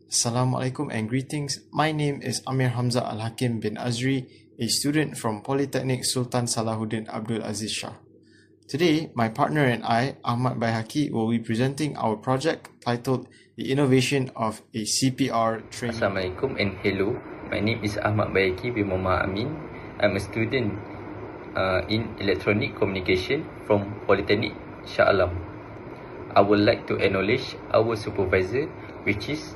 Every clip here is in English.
Assalamualaikum and greetings. My name is Amir Hamza Al-Hakim bin Azri, a student from Polytechnic Sultan Salahuddin Abdul Aziz Shah. Today, my partner and I, Ahmad Baihaki, will be presenting our project titled The Innovation of a CPR Training. Assalamualaikum and hello. My name is Ahmad Baihaki bin Muhammad Amin. I'm a student in Electronic Communication from Polytechnic Shah Alam. I would like to acknowledge our supervisor, which is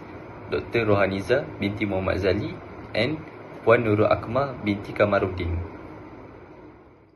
Dr. Rohaniza binti Muhammad Zali and Puan Nurul Akmal binti Kamaruddin.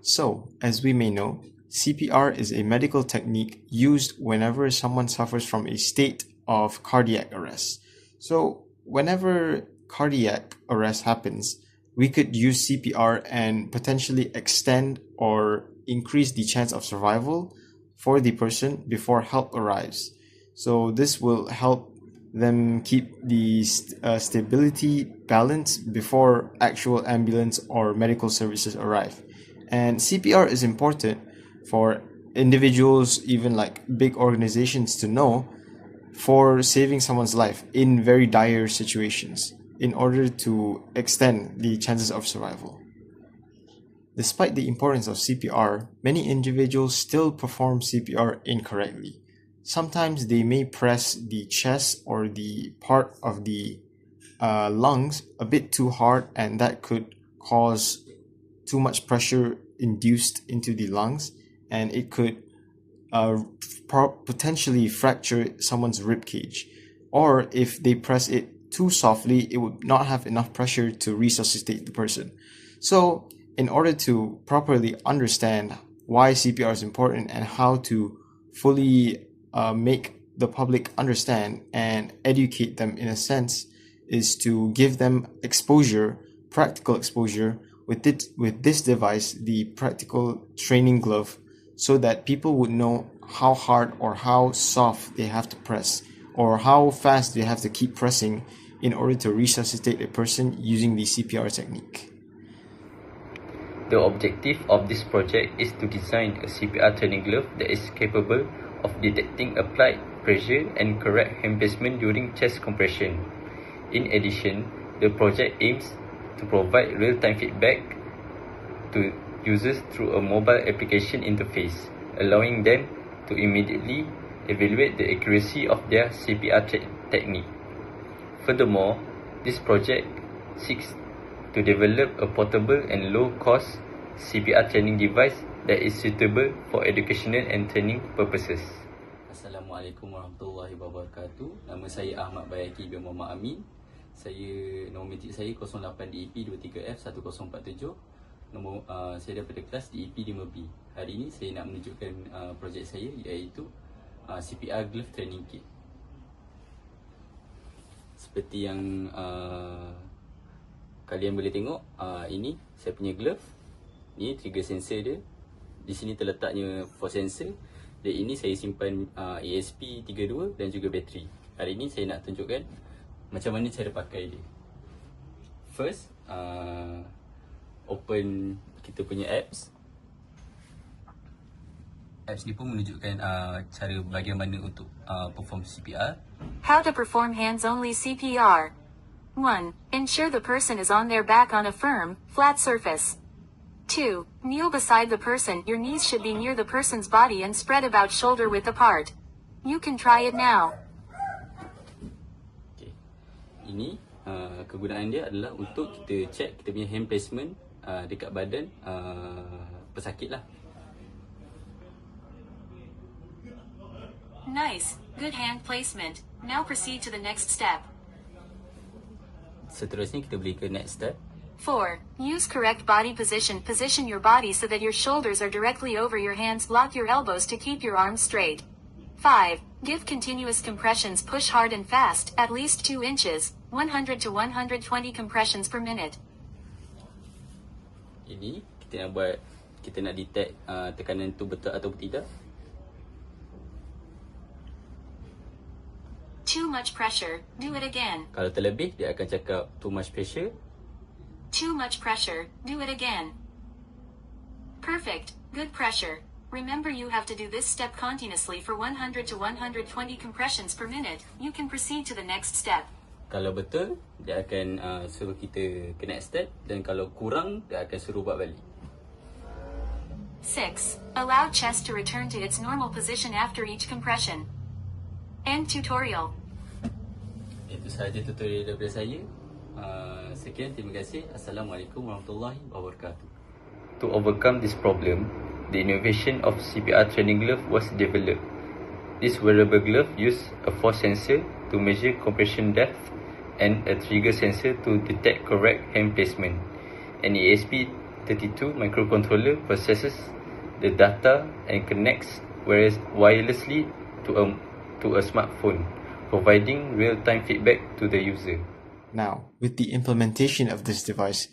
So, as we may know, CPR is a medical technique used whenever someone suffers from a state of cardiac arrest. So, whenever cardiac arrest happens, we could use CPR and potentially extend or increase the chance of survival for the person before help arrives. So, this will help them keep the stability balance before actual ambulance or medical services arrive. And CPR is important for individuals, even like big organizations, to know for saving someone's life in very dire situations in order to extend the chances of survival. Despite the importance of CPR, many individuals still perform CPR incorrectly. Sometimes they may press the chest or the part of the lungs a bit too hard, and that could cause too much pressure induced into the lungs, and it could potentially fracture someone's rib cage. Or if they press it too softly, it would not have enough pressure to resuscitate the person. So, in order to properly understand why CPR is important and how to fully make the public understand and educate them in a sense, is to give them exposure, practical exposure with this device, the practical training glove, so that people would know how hard or how soft they have to press or how fast they have to keep pressing in order to resuscitate a person using the CPR technique. The objective of this project is to design a CPR training glove that is capable of detecting applied pressure and correct hand placement during chest compression. In addition, the project aims to provide real-time feedback to users through a mobile application interface, allowing them to immediately evaluate the accuracy of their CPR technique. Furthermore, this project seeks to develop a portable and low-cost CPR training device that is suitable for educational and training purposes. Assalamualaikum warahmatullahi wabarakatuh. Nama saya Ahmad Baihaki bin Muhammad Amin. Nombor matrik saya 08 DEP 23F1047. Saya daripada kelas DEP 5B. Hari ini saya nak menunjukkan projek saya, iaitu CPR Glove Training Kit. Seperti yang kalian boleh tengok, ini saya punya glove. Ni trigger sensor dia. Di sini terletaknya force sensor. Dan ini saya simpan ESP32 dan juga bateri. Hari ini saya nak tunjukkan macam mana cara pakai dia. First, open kita punya apps. Apps ni pun menunjukkan cara bagaimana untuk perform CPR. How to perform hands-only CPR. 1. Ensure the person is on their back on a firm, flat surface. 2. Kneel beside the person. Your knees should be near the person's body and spread about shoulder width apart. You can try it now. Okay. Ini kegunaan dia adalah untuk kita check kita punya hand placement dekat badan pesakit lah. Nice. Good hand placement. Now proceed to the next step. Seterusnya kita boleh ke next step. 4. Use correct body position. Position your body so that your shoulders are directly over your hands. Block your elbows to keep your arms straight. 5. Give continuous compressions. Push hard and fast, at least 2 inches, 100 to 120 compressions per minute. Ini kita nak detect tekanan tu betul atau tidak. Too much pressure. Do it again. Kalau terlebih, dia akan cakap too much pressure. Too much pressure. Do it again. Perfect. Good pressure. Remember, you have to do this step continuously for 100 to 120 compressions per minute. You can proceed to the next step. Kalau betul, dia akan suruh kita ke next step, dan kalau kurang, dia akan suruh buat balik. 6. Allow chest to return to its normal position after each compression. End tutorial. Itu sahaja tutorial daripada saya. Sekian, terima kasih. Assalamualaikum warahmatullahi wabarakatuh. To overcome this problem, the innovation of CPR training glove was developed. This wearable glove used a force sensor to measure compression depth and a trigger sensor to detect correct hand placement. An ESP32 microcontroller processes the data and connects wirelessly to a smartphone, providing real-time feedback to the user. Now, with the implementation of this device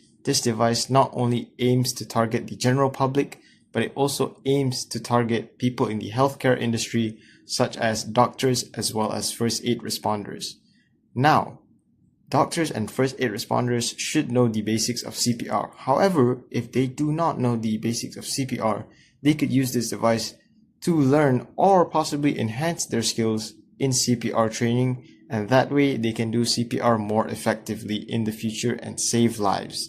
not only aims to target the general public, but it also aims to target people in the healthcare industry, such as doctors as well as first aid responders. Now, doctors and first aid responders should know the basics of CPR. However, if they do not know the basics of CPR, they could use this device to learn or possibly enhance their skills in CPR training, and that way they can do CPR more effectively in the future and save lives.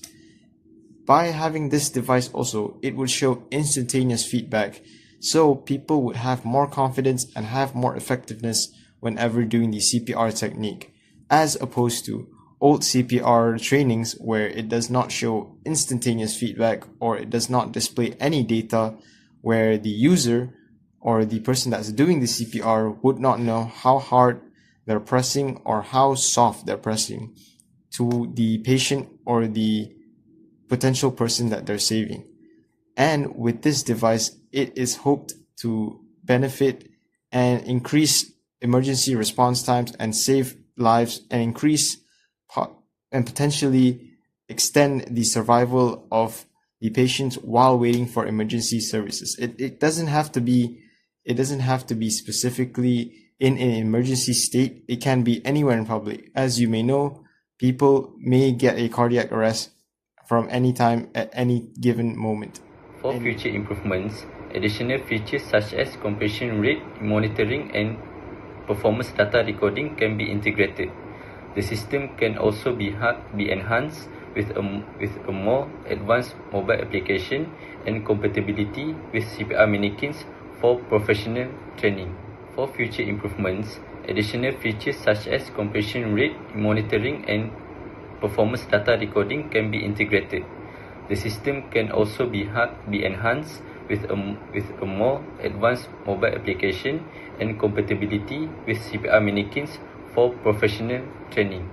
By having this device also, it would show instantaneous feedback, so people would have more confidence and have more effectiveness whenever doing the CPR technique, as opposed to old CPR trainings where it does not show instantaneous feedback or it does not display any data, where the user or the person that's doing the CPR would not know how hard they're pressing or how soft they're pressing to the patient or the potential person that they're saving. And with this device, it is hoped to benefit and increase emergency response times and save lives and increase and potentially extend the survival of the patients while waiting for emergency services. It doesn't have to be specifically in an emergency state. It can be anywhere in public. As you may know, people may get a cardiac arrest from any time at any given moment. For future improvements, additional features such as compression rate monitoring and performance data recording can be integrated. The system can also be enhanced with a more advanced mobile application and compatibility with CPR mannequins for professional training. For future improvements, additional features such as compression rate monitoring and performance data recording can be integrated. The system can also be enhanced with a more advanced mobile application and compatibility with CPR mannequins for professional training.